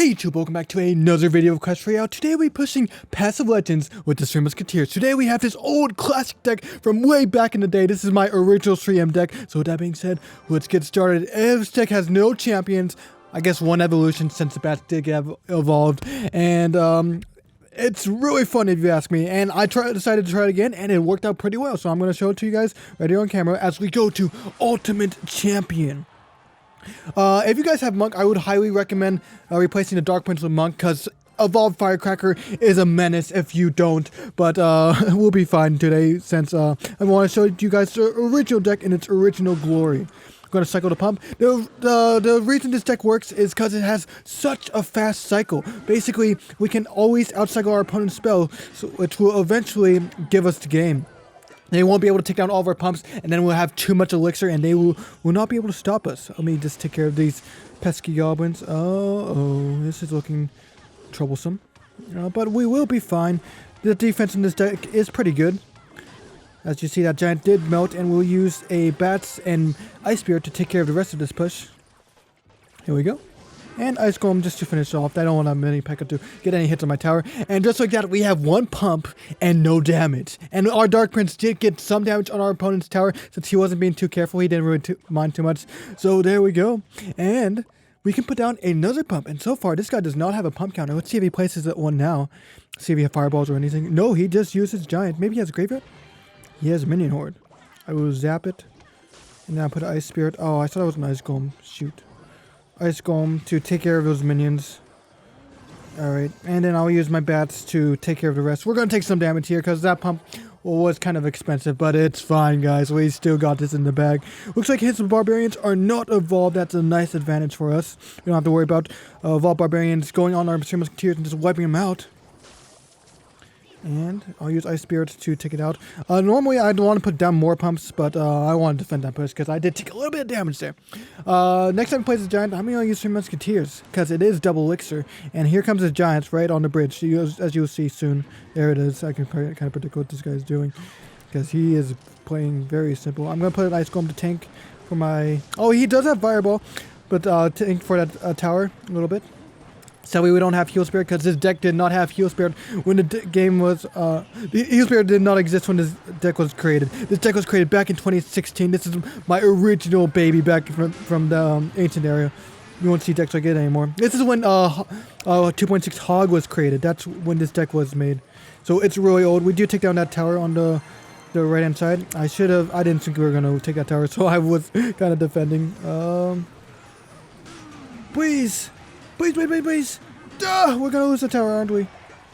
Hey YouTube, welcome back to another video of Clash Royale. Today we're pushing Passive Legends with the 3 Musketeers. Today we have this old classic deck from way back in the day. This is my original 3M deck. So with that being said, let's get started. This deck has no champions. I guess one evolution since the bats did get evolved. And it's really fun if you ask me. And I decided to try it again and it worked out pretty well. So I'm going to show it to you guys right here on camera as we go to Ultimate Champion. If you guys have Monk, I would highly recommend replacing the Dark Prince with Monk, because Evolved Firecracker is a menace if you don't, but we'll be fine today since I want to show you guys the original deck in its original glory. I'm going to cycle the pump. The reason this deck works is because it has such a fast cycle. Basically, we can always outcycle our opponent's spell, which will eventually give us the game. They won't be able to take down all of our pumps, and then we'll have too much elixir, and they will not be able to stop us. Let me just take care of these pesky goblins. Oh, this is looking troublesome. But we will be fine. The defense in this deck is pretty good. As you see, that giant did melt, and we'll use a Bats and Ice Spirit to take care of the rest of this push. Here we go. And Ice Golem just to finish off. I don't want a mini P.E.K.K.A to get any hits on my tower. And just like that, we have one pump and no damage. And our Dark Prince did get some damage on our opponent's tower since he wasn't being too careful. He didn't really mind too much. So there we go. And we can put down another pump. And so far, this guy does not have a pump counter. Let's see if he places it one now. See if he has fireballs or anything. No, he just uses giant. Maybe he has a graveyard? He has a minion horde. I will zap it. And then I'll put an Ice Spirit. Oh, I thought it was an Ice Golem. Shoot. Ice Golem to take care of those minions. Alright, and then I'll use my bats to take care of the rest. We're going to take some damage here because that pump was kind of expensive, but it's fine, guys. We still got this in the bag. Looks like his barbarians are not evolved. That's a nice advantage for us. We don't have to worry about evolved barbarians going on our 3 Musketeers and just wiping them out. And I'll use Ice Spirit to take it out. Normally, I'd want to put down more pumps, but I want to defend that push because I did take a little bit of damage there. Next time he plays a giant, I'm going to use 3 Musketeers because it is double elixir. And here comes the giants right on the bridge, as you'll see soon. There it is. I can kind of predict what this guy is doing because he is playing very simple. I'm going to put an Ice Golem to tank for my... Oh, he does have Fireball, but tank for that tower a little bit. Sadly, we don't have Heal Spirit because this deck did not have Heal Spirit when the game was... the Heal Spirit did not exist when this deck was created. This deck was created back in 2016. This is my original baby back from the ancient area. You won't see decks like it anymore. This is when 2.6 Hog was created. That's when this deck was made. So it's really old. We do take down that tower on the right-hand side. I didn't think we were going to take that tower, so I was kind of defending. Please! Please. Duh, we're going to lose the tower, aren't we?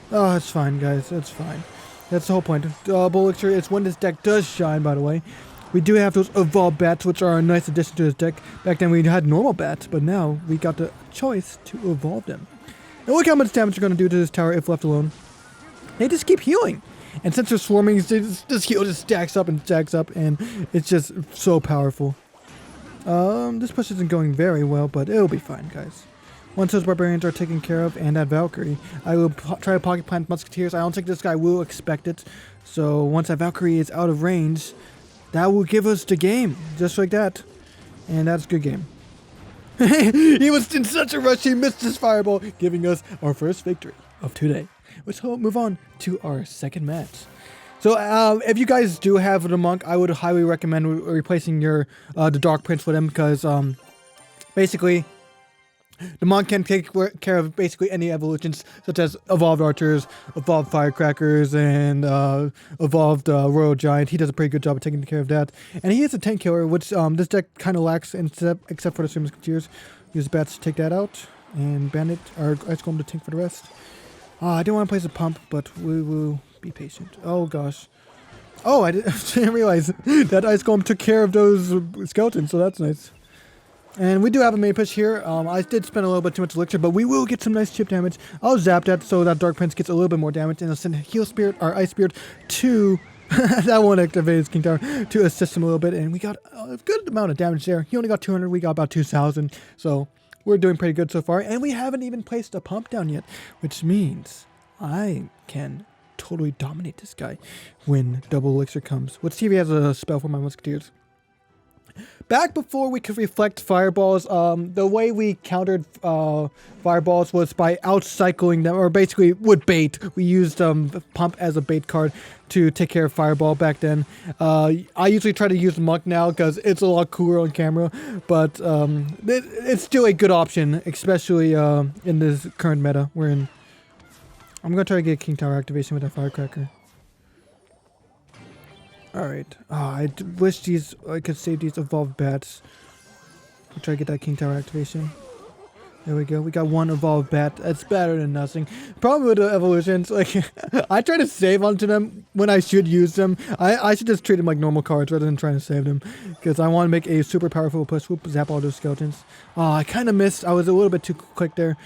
Oh, it's fine, guys. It's fine. That's the whole point. Double elixir is when this deck does shine, by the way. We do have those evolved bats, which are a nice addition to this deck. Back then, we had normal bats, but now we got the choice to evolve them. And look how much damage they're going to do to this tower if left alone. They just keep healing. And since they're swarming, this heal just stacks up, and it's just so powerful. This push isn't going very well, but it'll be fine, guys. Once those barbarians are taken care of and that Valkyrie, I will try to pocket plant Musketeers. I don't think this guy will expect it. So once that Valkyrie is out of range, that will give us the game. Just like that. And that's a good game. He was in such a rush, he missed his fireball, giving us our first victory of today. Let's move on to our second match. So if you guys do have the Monk, I would highly recommend replacing the Dark Prince with him because basically... The Monk can take care of basically any evolutions, such as Evolved Archers, Evolved Firecrackers, and Evolved Royal Giant. He does a pretty good job of taking care of that. And he is a tank killer, which this deck kind of lacks, except for the 3 Musketeers. Use Bats to take that out, and Bandit, or Ice Golem to tank for the rest. I didn't want to place a pump, but we will be patient. Oh, gosh. Oh, I didn't realize that Ice Golem took care of those skeletons, so that's nice. And we do have a main push here. I did spend a little bit too much elixir, but we will get some nice chip damage. I'll zap that so that Dark Prince gets a little bit more damage, and I'll send Heal Spirit or Ice Spirit to... that won't activate his King Tower to assist him a little bit, and we got a good amount of damage there. He only got 200, we got about 2,000, so we're doing pretty good so far. And we haven't even placed a pump down yet, which means I can totally dominate this guy when double elixir comes. Let's see if he has a spell for my Musketeers. Back before we could reflect fireballs, the way we countered fireballs was by outcycling them, or basically with bait. We used pump as a bait card to take care of fireball back then. I usually try to use monk now because it's a lot cooler on camera, but it's still a good option, especially in this current meta we're in. I'm gonna try to get King Tower activation with that firecracker. Alright. I wish I could save these evolved bats. I'll try to get that King Tower activation. There we go. We got one evolved bat. That's better than nothing. Problem with the evolutions, like, I try to save onto them when I should use them. I should just treat them like normal cards rather than trying to save them. Because I want to make a super powerful push. Whoop, zap all those skeletons. Oh, I kind of missed. I was a little bit too quick there.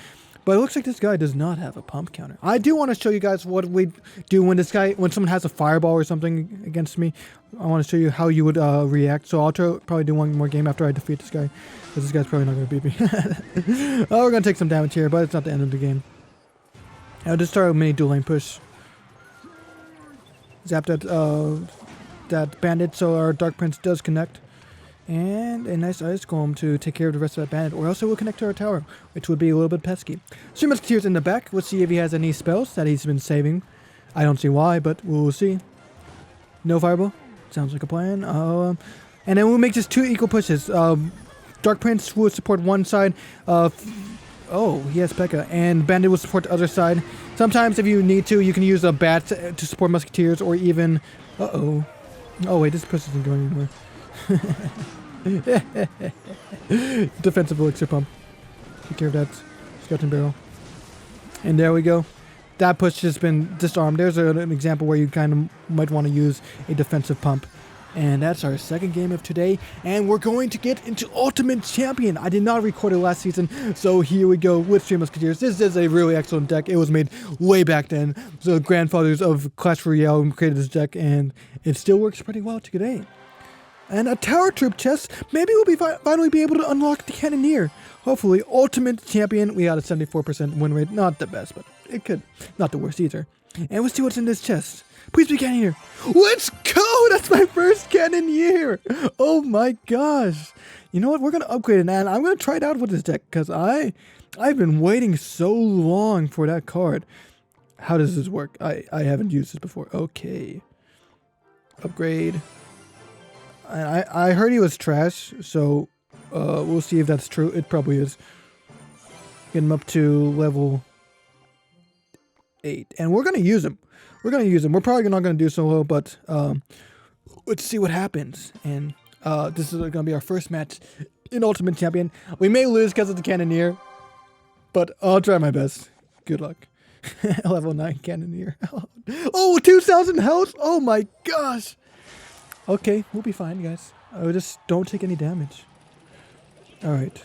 But it looks like this guy does not have a pump counter. I do want to show you guys what we do when someone has a fireball or something against me. I want to show you how you would react. So I'll probably do one more game after I defeat this guy. Because this guy's probably not going to beat me. Oh, we're going to take some damage here, but it's not the end of the game. I'll just start a mini dual lane push. Zap that bandit so our Dark Prince does connect. And a nice Ice Golem to take care of the rest of that bandit, or else it will connect to our tower, which would be a little bit pesky. Three Musketeers in the back. Let's see if he has any spells that he's been saving. I don't see why, but we'll see. No fireball. Sounds like a plan. And then we'll make just 2 equal pushes. Dark Prince will support one side. Oh, he has P.E.K.K.A. And Bandit will support the other side. Sometimes, if you need to, you can use a bat to support Musketeers, or even... Uh-oh. Oh, wait, this push isn't going anywhere. Defensive elixir pump. Take care of that skeleton barrel. And there we go. That push has been disarmed. There's an example where you kind of might want to use a defensive pump. And that's our second game of today. And we're going to get into Ultimate Champion. I did not record it last season, so here we go with Three Musketeers. This is a really excellent deck. It was made way back then. So the grandfathers of Clash Royale created this deck, and it still works pretty well today. And a tower troop chest. Maybe we'll finally be able to unlock the Cannoneer. Hopefully, Ultimate Champion. We got a 74% win rate. Not the best, but it could. Not the worst either. And let's see what's in this chest. Please be Cannoneer. Let's go! That's my first Cannoneer. Oh my gosh. You know what? We're going to upgrade it, and I'm going to try it out with this deck, because I've been waiting so long for that card. How does this work? I haven't used this before. Okay. Upgrade. And I heard he was trash, so we'll see if that's true. It probably is. Get him up to level 8. And we're going to use him. We're going to use him. We're probably not going to do solo, but let's see what happens. And this is going to be our first match in Ultimate Champion. We may lose because of the Cannoneer, but I'll try my best. Good luck. Level 9 Cannoneer. Oh, 2,000 health? Oh my gosh. Okay, we'll be fine, guys. Just don't take any damage. Alright.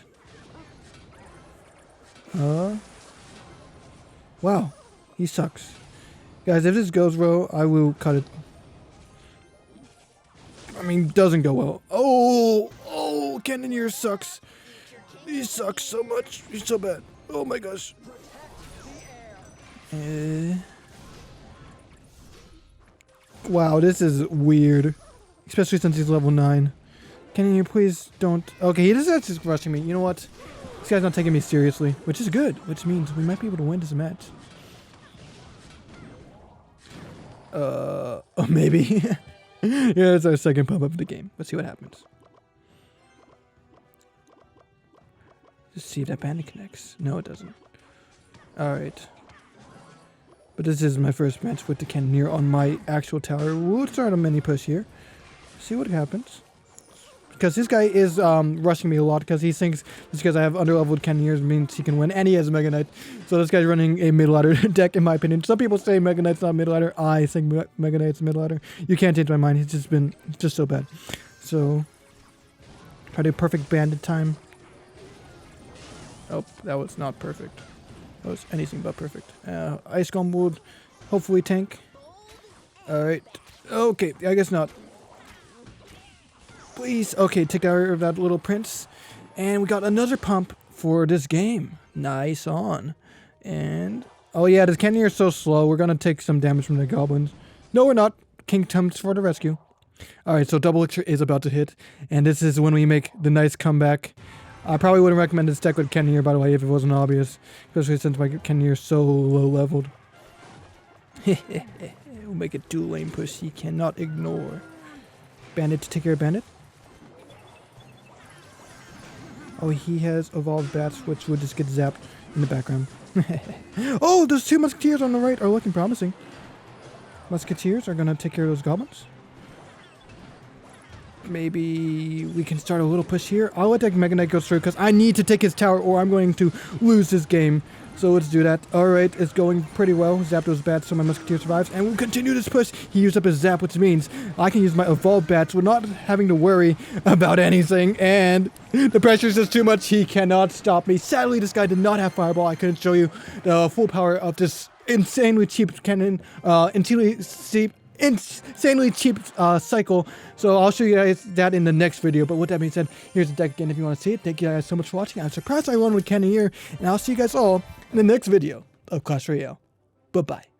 Wow. He sucks. Guys, if this goes well, I will cut it. I mean, doesn't go well. Oh, Cannoneer sucks. He sucks so much. He's so bad. Oh my gosh. Wow, this is weird. Especially since he's level 9. Cannoneer, please don't... Okay, this is just rushing me. You know what? This guy's not taking me seriously, which is good. Which means we might be able to win this match. Maybe. Yeah, it's our second pump up of the game. Let's see what happens. Just see if that bandit connects. No, it doesn't. Alright. But this is my first match with the Cannoneer on my actual tower. We'll start a mini push here. See what happens. Because this guy is rushing me a lot because he thinks just because I have underleveled Cannoneers means he can win, and he has a Mega Knight. So this guy's running a mid-ladder deck in my opinion. Some people say Mega Knight's not mid-ladder. I think Mega Knight's mid-ladder. You can't change my mind. He's just so bad. So try to perfect bandit time. Oh, that was not perfect. That was anything but perfect. Ice Golem would hopefully tank. Alright. Okay, I guess not. Please. Okay, take care of that little prince. And we got another pump for this game. Nice on. And... oh yeah, this Cannoneer is so slow. We're going to take some damage from the goblins. No, we're not. King comes for the rescue. Alright, so double elixir is about to hit, and this is when we make the nice comeback. I probably wouldn't recommend this deck with Cannoneer, by the way, if it wasn't obvious. Especially since my Cannoneer is so low leveled. We'll make a dual lane push he cannot ignore. Bandit to take care of Bandit. Oh, he has evolved bats, which would just get zapped in the background. Oh, those 2 musketeers on the right are looking promising. Musketeers are going to take care of those goblins. Maybe we can start a little push here. I'll let that Mega Knight go through because I need to take his tower or I'm going to lose this game. So let's do that. Alright, it's going pretty well. Zap those bats so my musketeer survives. And we'll continue this push. He used up his zap, which means I can use my evolved bats without having to worry about anything. And the pressure is just too much. He cannot stop me. Sadly, this guy did not have fireball. I couldn't show you the full power of this insanely cheap cannon. Insanely cheap cycle. So I'll show you guys that in the next video. But with that being said, here's the deck again if you want to see it. Thank you guys so much for watching. I'm surprised I won with Cannoneer, and I'll see you guys all in the next video of Clash Royale. Bye bye.